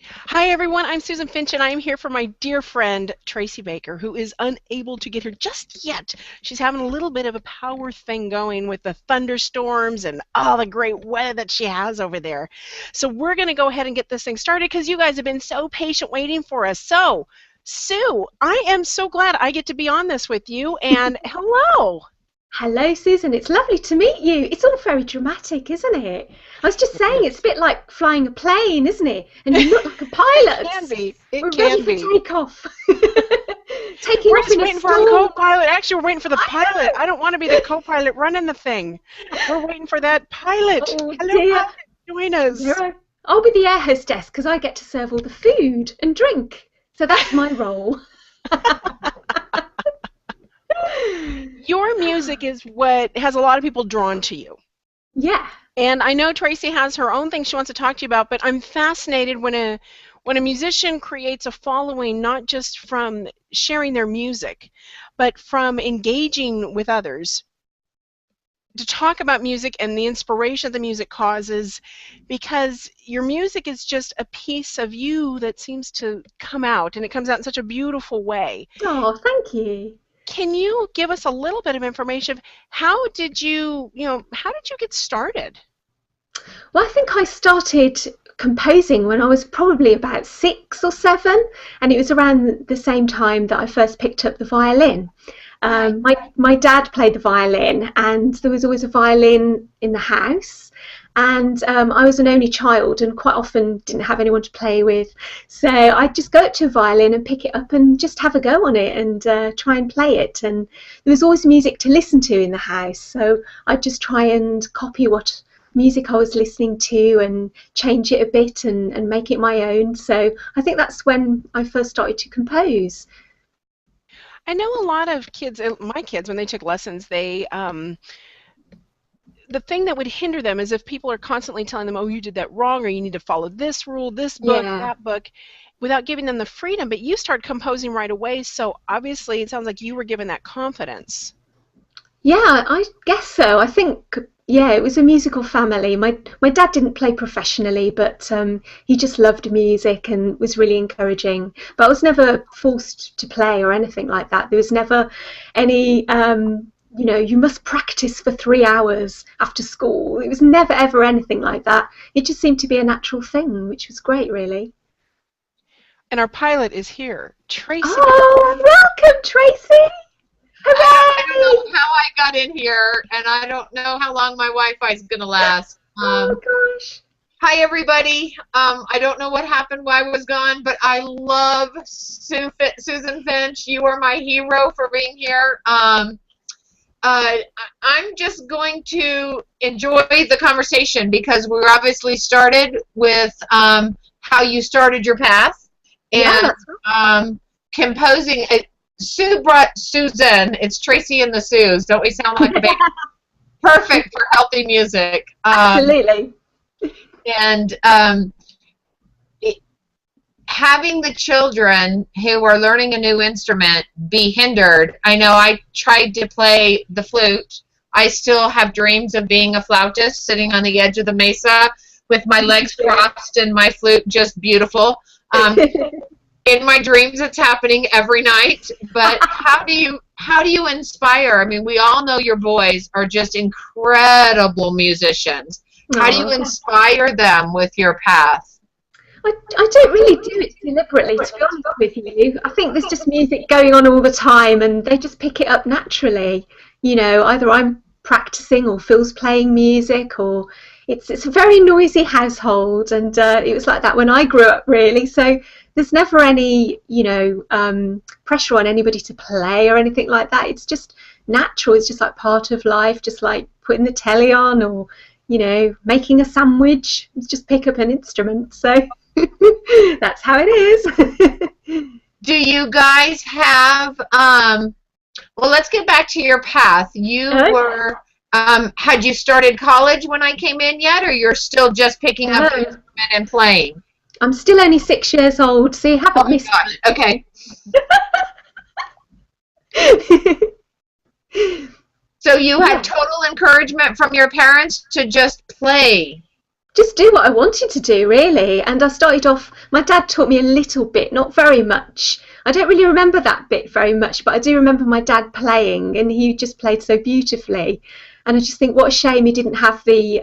Hi everyone, I'm Susan Finch and I'm here for my dear friend Tracy Baker, who is unable to get here just yet. She's having a little bit of a power thing going with the thunderstorms and all the great weather that she has over there. So we're going to go ahead and get this thing started because you guys have been so patient waiting for us. So, Sue, I am so glad I get to be on this with you, and hello. Hello, Susan. It's lovely to meet you. It's all very dramatic, isn't it? I was just It saying it's is. a bit like flying a plane, isn't it? And you look like a It pilot. can be. It We're ready can for be. takeoff. Taking We're off just in a waiting for our storm. co-pilot. Actually, we're waiting for the I pilot. I don't want to be the co-pilot running the thing. We're waiting for that know. pilot. Oh Hello, dear. pilot. Join There us. are... I'll be the air hostess because I get to serve all the food and drink. So that's my role. Your music is what has a lot of people drawn to you. Yeah. And I know Tracy has her own thing she wants to talk to you about, but I'm fascinated when a musician creates a following not just from sharing their music, but from engaging with others to talk about music and the inspiration the music causes, because your music is just a piece of you that seems to come out, and it comes out in such a beautiful way. Oh, thank you. Can you give us a little bit of information of how did you get started? Well, I think I started composing when I was probably about 6 or 7, and it was around the same time that I first picked up the violin. Right. My dad played the violin, and there was always a violin in the house. And I was an only child, and quite often didn't have anyone to play with. So I'd just go up to a violin and pick it up and just have a go on it and try and play it. And there was always music to listen to in the house, so I'd just try and copy what music I was listening to and change it a bit and make it my own. So I think that's when I first started to compose. I know a lot of kids, my kids, when they took lessons, the thing that would hinder them is if people are constantly telling them, oh, you did that wrong, or you need to follow this rule, this book, Yeah. that book, without giving them the freedom. But you started composing right away, so obviously it sounds like you were given that confidence. Yeah, I guess so. I think, yeah, it was a musical family. My dad didn't play professionally, but he just loved music and was really encouraging. But I was never forced to play or anything like that. There was never any, you must practice for 3 hours after school. It was never ever anything like that. It just seemed to be a natural thing, which was great, really. And our pilot is here, Tracy. Oh, welcome, Tracy! I don't Hooray! know how I got in here, and I don't know how long my Wi-Fi is gonna last. Oh gosh. Hi everybody. I don't know what happened while I was gone, but I love Susan Finch. You are my hero for being here. I'm just going to enjoy the conversation because we're obviously started with how you started your path Yeah, and that's composing. Sue brought Susan. It's Tracy and the Sues. Don't we sound like a band? right. Perfect for healthy music. Absolutely. And it, having the children who are learning a new instrument be hindered. I know I tried to play the flute. I still have dreams of being a flautist sitting on the edge of the mesa with my legs crossed and my flute just beautiful. Um, in my dreams it's happening every night, but how do you inspire? I mean, we all know your boys are just incredible musicians. How do you Oh, inspire them with your path? I don't really do it deliberately, to be honest with you. I think there's just music going on all the time and they just pick it up naturally. Either I'm practicing or Phil's playing music or it's a very noisy household and it was like that when I grew up really. So there's never any, pressure on anybody to play or anything like that. It's just natural. It's just like part of life, just like putting the telly on or, making a sandwich. Just pick up an instrument. So that's how it is. Do you guys have well, let's get back to your path. You Okay. were had you started college when I came in yet, or you're still just picking up the No, instrument and playing? I'm still only 6 years old, so you Oh haven't my missed gosh. Okay. it. So you had Yeah. total encouragement from your parents to just play. just do what I wanted to do, really. And I started off, my dad taught me a little bit, not very much. I don't really remember that bit very much, but I do remember my dad playing, and he just played so beautifully. And I just think what a shame he didn't have the,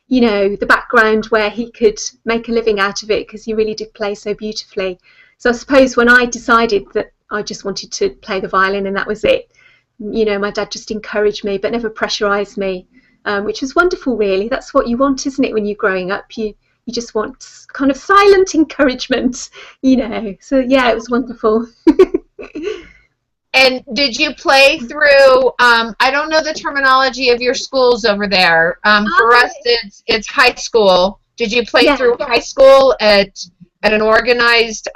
the background where he could make a living out of it, because he really did play so beautifully. So I suppose when I decided that I just wanted to play the violin and that was it, my dad just encouraged me but never pressurised me, which was wonderful, really. That's what you want, isn't it, when you're growing up? You just want kind of silent encouragement, So, yeah, it was wonderful. And did you play through, I don't know the terminology of your schools over there. For us, it's high school. Did you play through high school at an organized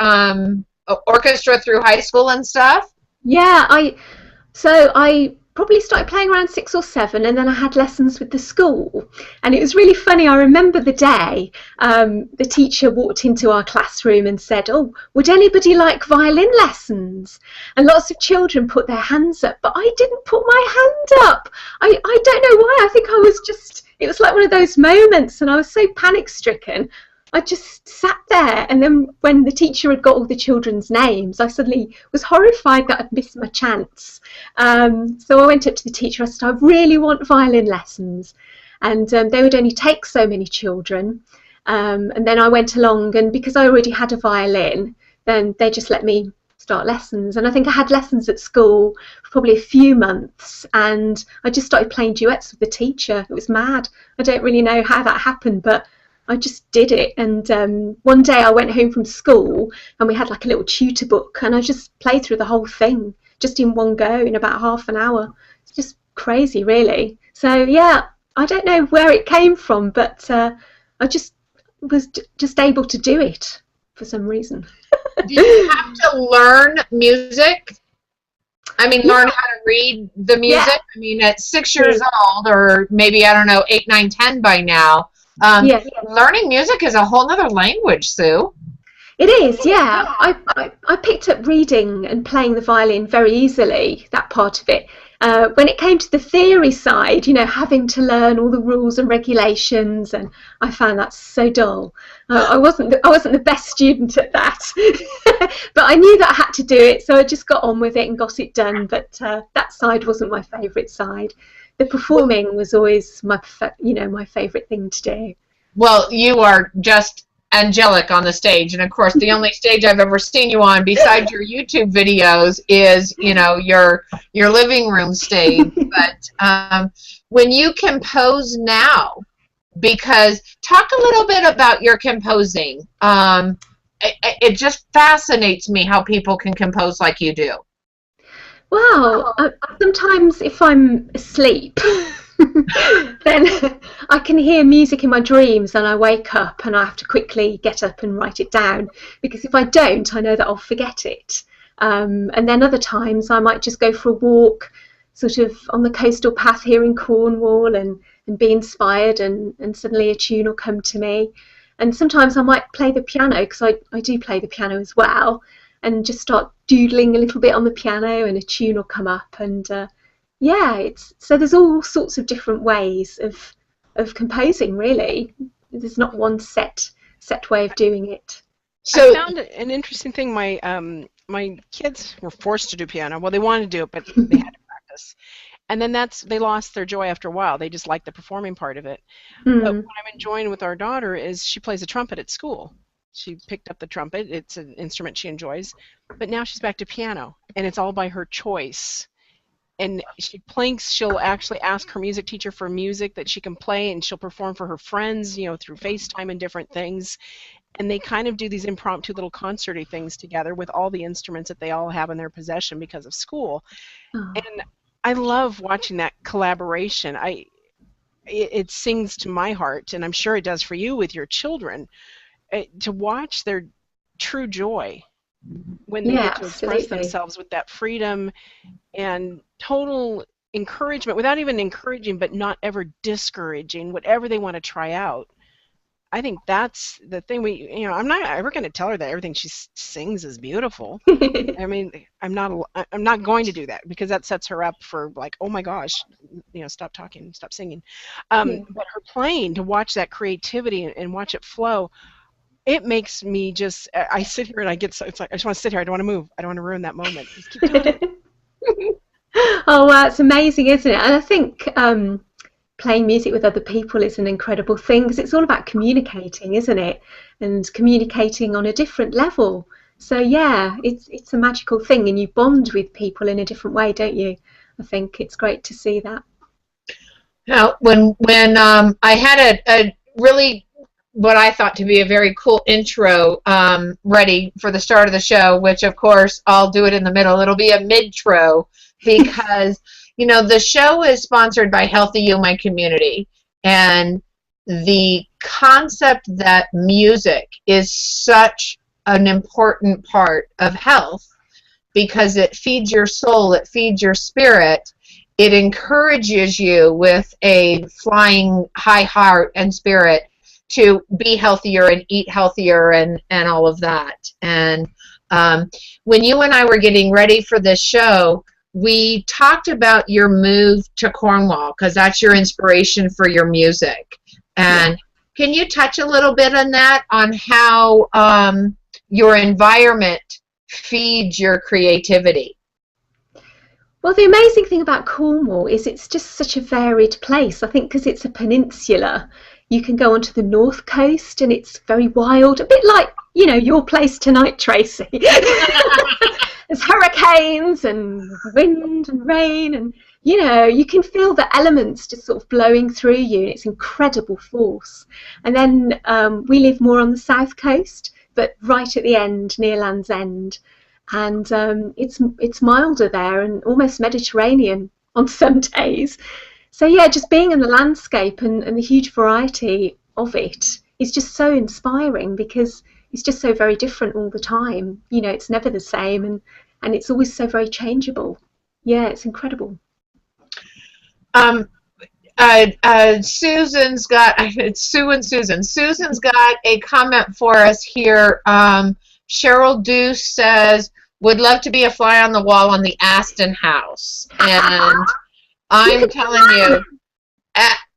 orchestra through high school and stuff? Yeah, I probably started playing around 6 or 7, and then I had lessons with the school. And it was really funny. I remember the day the teacher walked into our classroom and said, "Oh, would anybody like violin lessons?" And lots of children put their hands up, but I didn't put my hand up. I don't know why. I think it was like one of those moments, and I was so panic-stricken. I just sat there, and then when the teacher had got all the children's names, I suddenly was horrified that I'd missed my chance. So I went up to the teacher. I said, "I really want violin lessons," and they would only take so many children. And then I went along, and because I already had a violin, then they just let me start lessons. And I think I had lessons at school for probably a few months, and I just started playing duets with the teacher. It was mad. I don't really know how that happened, but I just did it. And one day I went home from school, and we had like a little tutor book, and I just played through the whole thing just in one go in about half an hour. It's just crazy, really. So yeah, I don't know where it came from, but I just was just able to do it for some reason. Did you have to learn music? I mean, learn how to read the music? Yeah. I mean, at 6 years old, or maybe, I don't know, 8, 9, 10 by now, learning music is a whole other language, Sue. It is, yeah. I picked up reading and playing the violin very easily, that part of it. When it came to the theory side, having to learn all the rules and regulations, and I found that so dull. I wasn't the best student at that, but I knew that I had to do it, so I just got on with it and got it done. But that side wasn't my favourite side. The performing was always my favourite thing to do. Well, you are just angelic on the stage, and of course the only stage I've ever seen you on besides your YouTube videos is your living room stage. But when you compose now, because talk a little bit about your composing. It just fascinates me how people can compose like you do. Well, sometimes if I'm asleep then I can hear music in my dreams, and I wake up and I have to quickly get up and write it down, because if I don't, I know that I'll forget it. And then other times I might just go for a walk sort of on the coastal path here in Cornwall and be inspired, and suddenly a tune will come to me. And sometimes I might play the piano, because I do play the piano as well, and just start doodling a little bit on the piano, and a tune will come up. And so there's all sorts of different ways of composing, really. There's not one set way of doing it. So I found an interesting thing. My kids were forced to do piano. Well, they wanted to do it, but they had to practice. And then they lost their joy after a while. They just liked the performing part of it. But what I'm enjoying with our daughter is she plays a trumpet at school. She picked up the trumpet. It's an instrument she enjoys. But now she's back to piano, and it's all by her choice. And she'll actually ask her music teacher for music that she can play, and she'll perform for her friends, through FaceTime and different things. And they kind of do these impromptu little concerty things together with all the instruments that they all have in their possession because of school. Oh. And I love watching that collaboration. It sings to my heart, and I'm sure it does for you with your children, to watch their true joy when they get to express themselves with that freedom and total encouragement, without even encouraging, but not ever discouraging whatever they want to try out. I think that's the thing. I'm not ever going to tell her that everything she sings is beautiful. I mean, I'm not going to do that, because that sets her up for, like, oh my gosh, stop talking, stop singing. Yeah. But her playing, to watch that creativity and watch it flow, it makes me just, I sit here and I get so, it's like, I just want to sit here. I don't want to move. I don't want to ruin that moment. Just keep doing it. Oh, wow, it's amazing, isn't it? And I think playing music with other people is an incredible thing, because it's all about communicating, isn't it? And communicating on a different level. So yeah, it's a magical thing, and you bond with people in a different way, don't you? I think it's great to see that. Now, when I had a really, what I thought to be a very cool intro ready for the start of the show, which of course I'll do it in the middle. It'll be a mid-tro, because the show is sponsored by Healthy You, My Community, and the concept that music is such an important part of health, because it feeds your soul, it feeds your spirit, it encourages you with a flying high heart and spirit to be healthier and eat healthier and all of that. And when you and I were getting ready for this show, we talked about your move to Cornwall, because that's your inspiration for your music. And can you touch a little bit on that, on how your environment feeds your creativity? Well, the amazing thing about Cornwall is it's just such a varied place. I think because it's a peninsula, you can go onto the north coast and it's very wild, a bit like, your place tonight, Tracy. There's hurricanes and wind and rain, and you can feel the elements just sort of blowing through you, and it's incredible force. And then we live more on the south coast, but right at the end, near Land's End, and it's milder there and almost Mediterranean on some days. So yeah, just being in the landscape and the huge variety of it is just so inspiring, because it's just so very different all the time. It's never the same, and it's always so very changeable. Yeah, it's incredible. Susan's got, it's Sue and Susan. Susan's got a comment for us here. Cheryl Deuce says, would love to be a fly on the wall on the Aston house. And I'm telling you,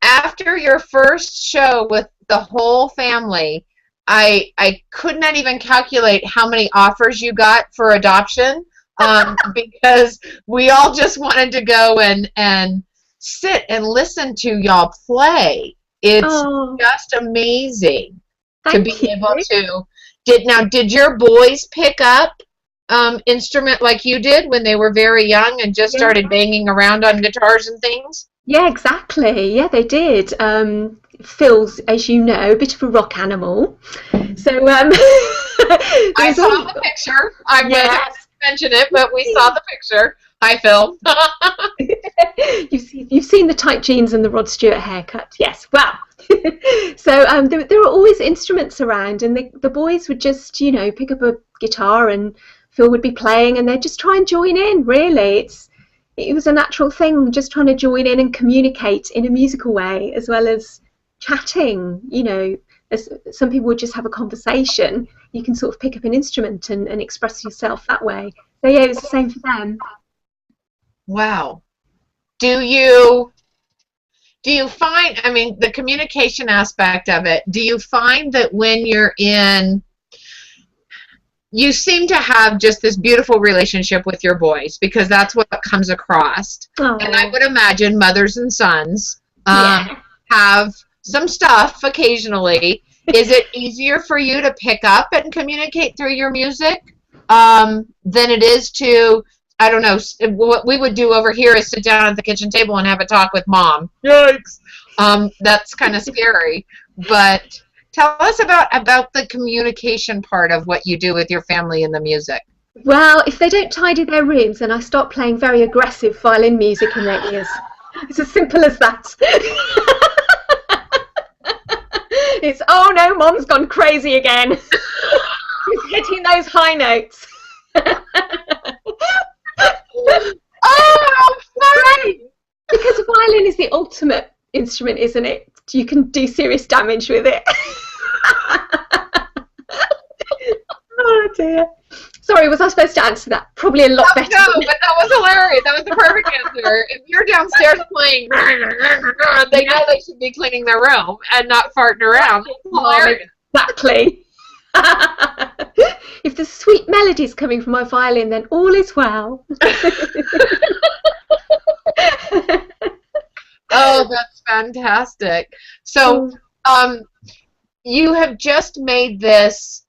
after your first show with the whole family, I could not even calculate how many offers you got for adoption, because we all just wanted to go and sit and listen to y'all play. It's just amazing to be able to. Did your boys pick up instrument like you did when they were very young and just started banging around on guitars and things? Yeah, exactly. Yeah, they did. Phil's, as you know, a bit of a rock animal. So I saw the picture. I wasn't mention it, but we saw the picture. Hi, Phil. You've seen the tight jeans and the Rod Stewart haircut. Yes. Wow. So there were always instruments around, and the boys would just pick up a guitar, and Phil would be playing, and they'd just try and join in. Really, it was a natural thing, just trying to join in and communicate in a musical way, as well as chatting. As some people would just have a conversation, you can sort of pick up an instrument and express yourself that way. So yeah, it was the same for them. Wow. Do you find, I mean, the communication aspect of it, do you find that when you're in, you seem to have just this beautiful relationship with your boys, because that's what comes across. Oh. And I would imagine mothers and sons have some stuff occasionally. Is it easier for you to pick up and communicate through your music than it is to, I don't know, what we would do over here is sit down at the kitchen table and have a talk with Mom? Yikes! That's kind of scary. But tell us about the communication part of what you do with your family and the music. Well, if they don't tidy their rooms, then I start playing very aggressive violin music in their ears. It's as simple as that. It's, oh no, Mom's gone crazy again. She's hitting those high notes. Oh, sorry. Because a violin is the ultimate instrument, isn't it? You can do serious damage with it. dear. Sorry, was I supposed to answer that? Probably a lot better. No, but that was hilarious. That was the perfect answer. If you're downstairs playing, they know they should be cleaning their room and not farting around. That's hilarious. Exactly. If there's sweet melodies coming from my violin, then all is well. Oh, that's fantastic. So, you have just made this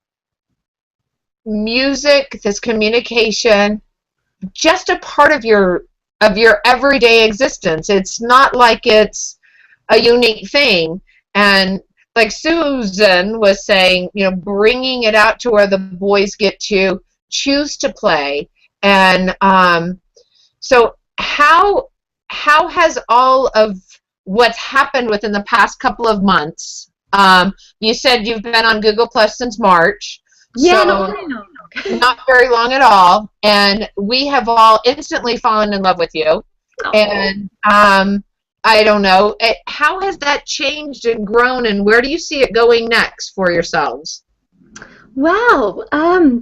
music, this communication, just a part of your everyday existence. It's not like it's a unique thing. And like Susan was saying, you know, bringing it out to where the boys get to choose to play. And so how has all of what's happened within the past couple of months? You said you've been on Google Plus since March. Yeah, so not very long. not very long at all. And we have all instantly fallen in love with you. Oh. And I don't know. How has that changed and grown, and where do you see it going next for yourselves? Well,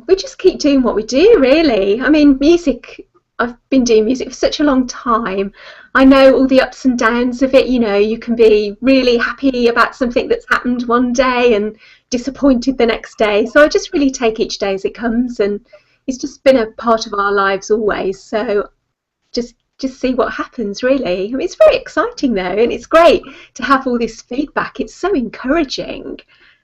we just keep doing what we do, really. I mean, music, I've been doing music for such a long time. I know all the ups and downs of it. You know, you can be really happy about something that's happened one day and disappointed the next day. So I just really take each day as it comes, and it's just been a part of our lives always. So just see what happens, really. I mean, it's very exciting though, and it's great to have all this feedback. It's so encouraging.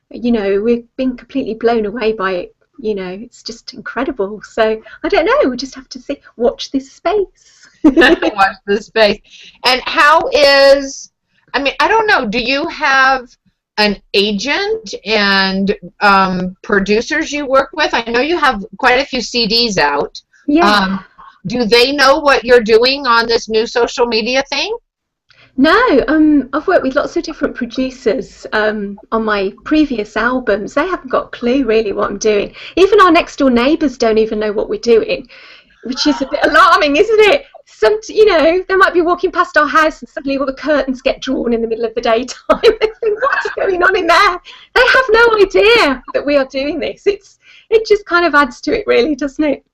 You know, we've been completely blown away by it. You know, it's just incredible. So I don't know, we just have to see, watch this space. Watch this space. And how is, I mean, I don't know, do you have an agent and producers you work with? I know you have quite a few CDs out. Yeah. Do they know what you're doing on this new social media thing? No, I've worked with lots of different producers on my previous albums. They haven't got a clue really what I'm doing. Even our next door neighbours don't even know what we're doing, which is a bit alarming, isn't it? You know, they might be walking past our house and suddenly all the curtains get drawn in the middle of the daytime. They think, what's going on in there? They have no idea that we are doing this. It just kind of adds to it, really, doesn't it?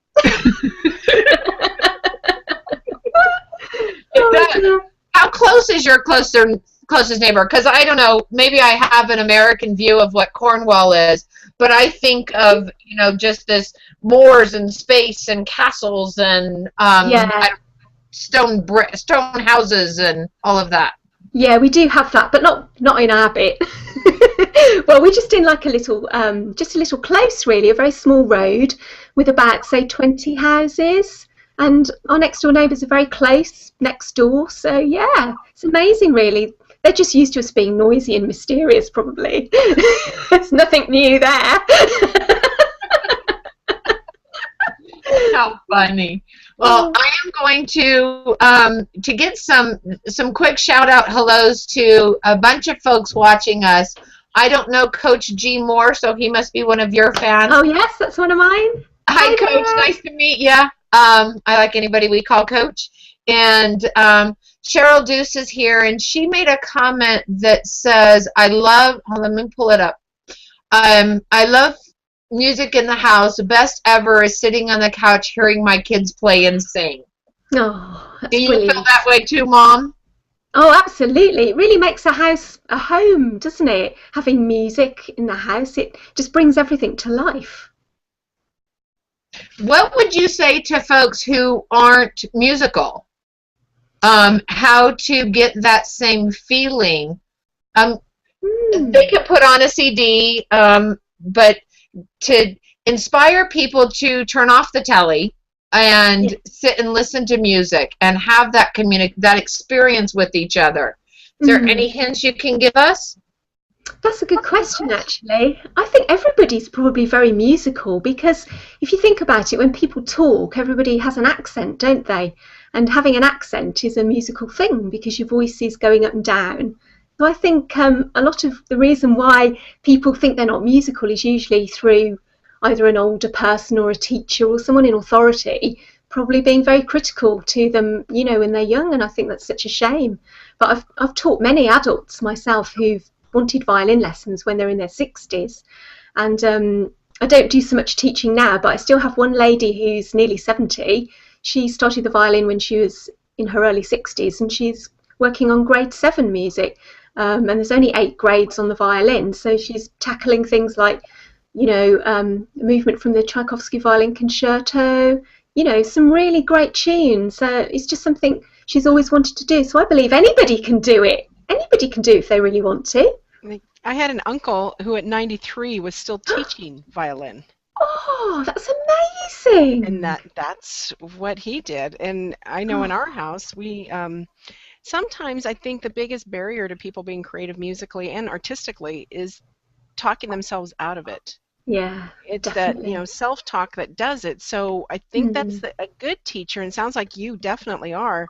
How close is your closest neighbor? Because I don't know, maybe I have an American view of what Cornwall is, but I think of, you know, just this moors and space and castles and stone houses and all of that. Yeah, we do have that, but not in our bit. Well, we're just in like a little close, really, a very small road with about, say, 20 houses. And our next door neighbours are very close next door. So, yeah, it's amazing, really. They're just used to us being noisy and mysterious, probably. There's nothing new there. How funny. Well, I am going to get some quick shout-out hellos to a bunch of folks watching us. I don't know Coach G. Moore, so he must be one of your fans. Oh, yes, that's one of mine. Hi, Coach. Nice to meet you. I like anybody we call Coach. And Cheryl Deuce is here, and she made a comment that says, let me pull it up. I love music in the house. The best ever is sitting on the couch hearing my kids play and sing. Oh, that's Do you brilliant. feel that way too, Mom? Oh, absolutely. It really makes a house a home, doesn't it? Having music in the house, it just brings everything to life. What would you say to folks who aren't musical? How to get that same feeling? They could put on a CD, but to inspire people to turn off the telly and sit and listen to music and have that that experience with each other. Is there any hints you can give us? That's a good question, actually. I think everybody's probably very musical, because if you think about it, when people talk, everybody has an accent, don't they? And having an accent is a musical thing because your voice is going up and down. So I think a lot of the reason why people think they're not musical is usually through either an older person or a teacher or someone in authority probably being very critical to them, you know, when they're young, and I think that's such a shame. But I've taught many adults myself who've wanted violin lessons when they're in their 60s, and I don't do so much teaching now, but I still have one lady who's nearly 70. She started the violin when she was in her early 60s, and she's working on grade 7 music. And there's only 8 grades on the violin, so she's tackling things like, movement from the Tchaikovsky Violin Concerto, some really great tunes. It's just something she's always wanted to do. So I believe anybody can do it. Anybody can do it if they really want to. I had an uncle who at 93 was still teaching violin. Oh, that's amazing. And that's what he did. And I know in our house, we sometimes I think the biggest barrier to people being creative musically and artistically is talking themselves out of it. Yeah, it's definitely. that self-talk that does it. So I think that's a good teacher, and sounds like you definitely are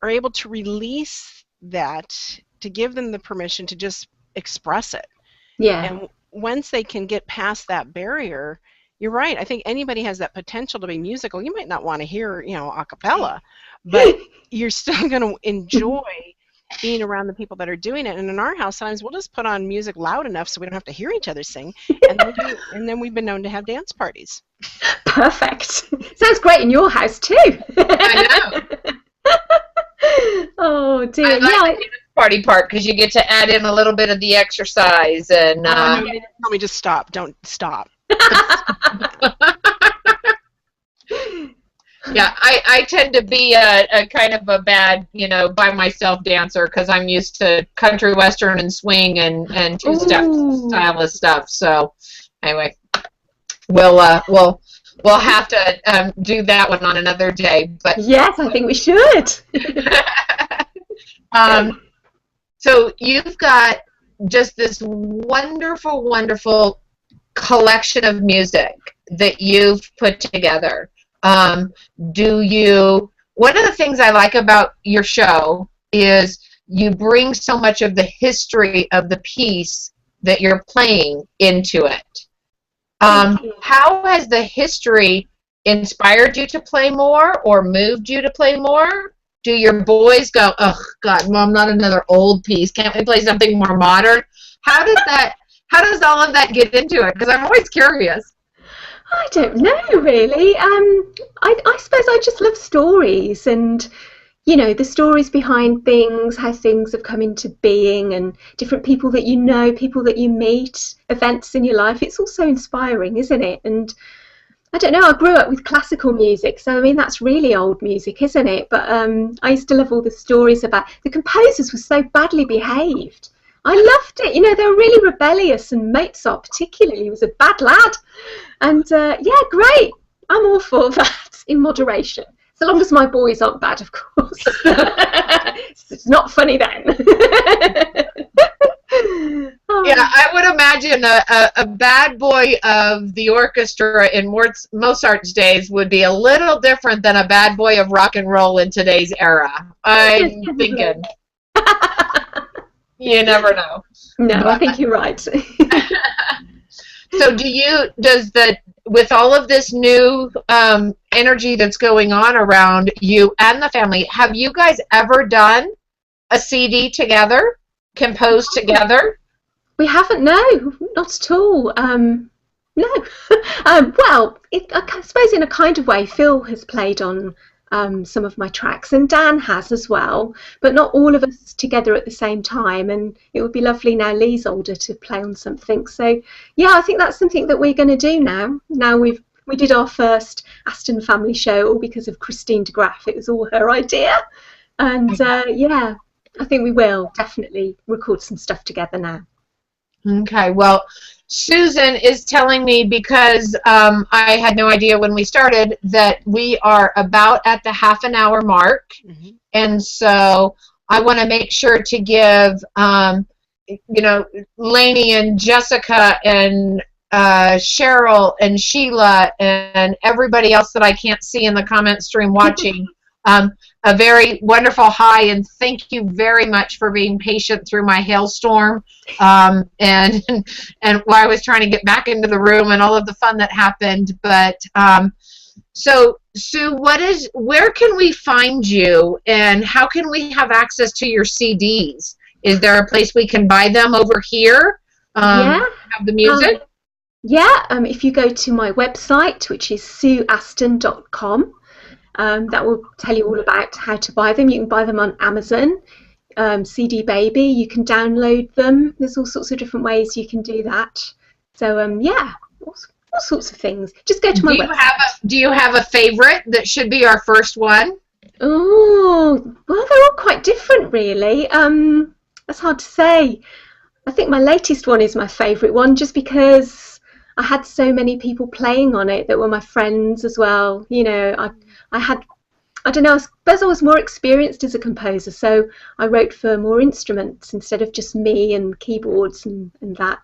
able to release that, to give them the permission to just express it. Yeah. And once they can get past that barrier, you're right. I think anybody has that potential to be musical. You might not want to hear, a cappella, but you're still going to enjoy being around the people that are doing it. And in our house, sometimes we'll just put on music loud enough so we don't have to hear each other sing. And then we've been known to have dance parties. Perfect. Sounds great in your house too. I know. Oh dear. I like the dance party part because you get to add in a little bit of the exercise and. No, tell me just stop. Don't stop. Yeah, I tend to be a kind of a bad, by myself dancer because I'm used to country western and swing and two-step style of stuff. So anyway, we'll have to do that one on another day. But yes, I think we should. So you've got just this wonderful, wonderful collection of music that you've put together. One of the things I like about your show is you bring so much of the history of the piece that you're playing into it. How has the history inspired you to play more or moved you to play more? Do your boys go, oh, God, Mom, not another old piece. Can't we play something more modern? How does all of that get into it? Because I'm always curious. I don't know, really. I suppose I just love stories and, the stories behind things, how things have come into being and different people that you know, people that you meet, events in your life. It's all so inspiring, isn't it? And I don't know, I grew up with classical music, so I mean, that's really old music, isn't it? But I used to love all the stories about the composers were so badly behaved. I loved it. They were really rebellious, and Mozart particularly was a bad lad. And yeah, great. I'm all for that in moderation. So long as my boys aren't bad, of course. It's not funny then. Yeah, I would imagine a bad boy of the orchestra in Mozart's days would be a little different than a bad boy of rock and roll in today's era. I'm thinking. You never know. No, I think you're right. So with all of this new energy that's going on around you and the family, have you guys ever done a CD together, composed together? We haven't, no, not at all. No. Well, I suppose in a kind of way, Phil has played on some of my tracks, and Dan has as well, but not all of us together at the same time. And it would be lovely now Lee's older to play on something. So yeah, I think that's something that we're going to do now. Now we did our first Aston family show all because of Christine de Graaf. It was all her idea, and yeah, I think we will definitely record some stuff together now. Okay, well, Susan is telling me, because I had no idea when we started, that we are about at the half-an-hour mark. Mm-hmm. And so I want to make sure to give, Lainey and Jessica and Cheryl and Sheila and everybody else that I can't see in the comment stream watching a very wonderful hi, and thank you very much for being patient through my hailstorm and while I was trying to get back into the room and all of the fun that happened. But so Sue, where can we find you, and how can we have access to your CDs? Is there a place we can buy them over here? Yeah. Have the music? Yeah, if you go to my website, which is sueaston.com, that will tell you all about how to buy them. You can buy them on Amazon, CD Baby. You can download them. There's all sorts of different ways you can do that. So yeah, all sorts of things. Just go to my website. Do you have a favorite that should be our first one? Oh, well, they're all quite different, really. That's hard to say. I think my latest one is my favourite one, just because I had so many people playing on it that were my friends as well. You know, I had, I don't know, I suppose I was more experienced as a composer, so I wrote for more instruments instead of just me and keyboards and that.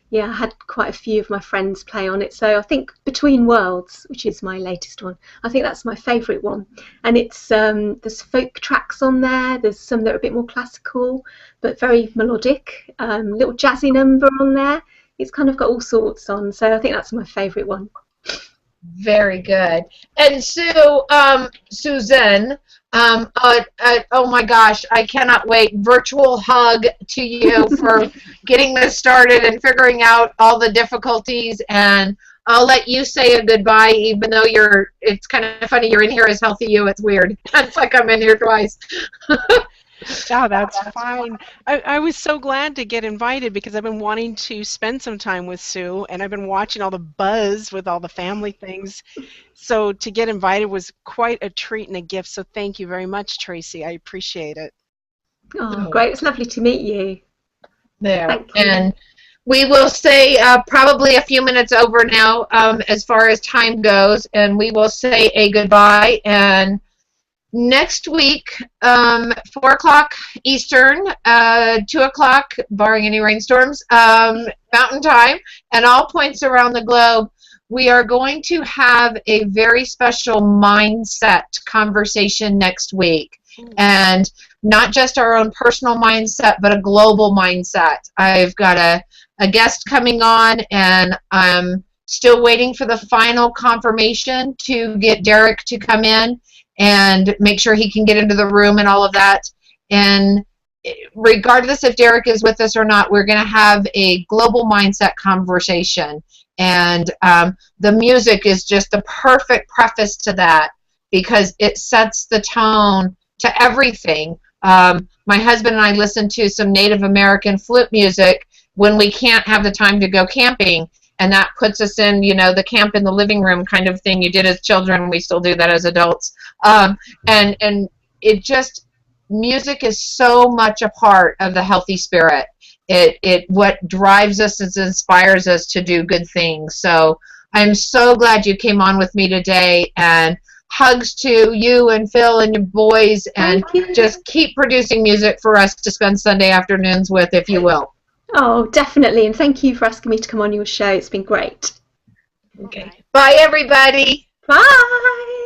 Yeah, I had quite a few of my friends play on it. So I think Between Worlds, which is my latest one, I think that's my favourite one. And it's there's folk tracks on there. There's some that are a bit more classical, but very melodic. Little jazzy number on there. It's kind of got all sorts on. So I think that's my favourite one. Very good. And Sue, Susan, oh my gosh, I cannot wait. Virtual hug to you for getting this started and figuring out all the difficulties. And I'll let you say a goodbye, even though it's kind of funny, you're in here as Healthy You. It's weird. It's like I'm in here twice. Oh, that's fine. I was so glad to get invited because I've been wanting to spend some time with Sue, and I've been watching all the buzz with all the family things. So to get invited was quite a treat and a gift. So thank you very much, Tracy. I appreciate it. Oh, great. It's lovely to meet you. There. Thank you. And we will say probably a few minutes over now as far as time goes, and we will say a goodbye. And next week, 4 o'clock Eastern, 2 o'clock, barring any rainstorms, Mountain Time, and all points around the globe, we are going to have a very special mindset conversation next week. And not just our own personal mindset, but a global mindset. I've got a guest coming on, and I'm still waiting for the final confirmation to get Derek to come in and make sure he can get into the room and all of that. And regardless if Derek is with us or not, we're going to have a global mindset conversation. And the music is just the perfect preface to that because it sets the tone to everything. My husband and I listen to some Native American flute music when we can't have the time to go camping. And that puts us in, you know, the camp in the living room kind of thing you did as children. We still do that as adults. And it just, music is so much a part of the healthy spirit. It what drives us and inspires us to do good things. So I'm so glad you came on with me today, and hugs to you and Phil and your boys, and just keep producing music for us to spend Sunday afternoons with, if you will. Oh, definitely, and thank you for asking me to come on your show. It's been great. Okay. Bye, everybody. Bye.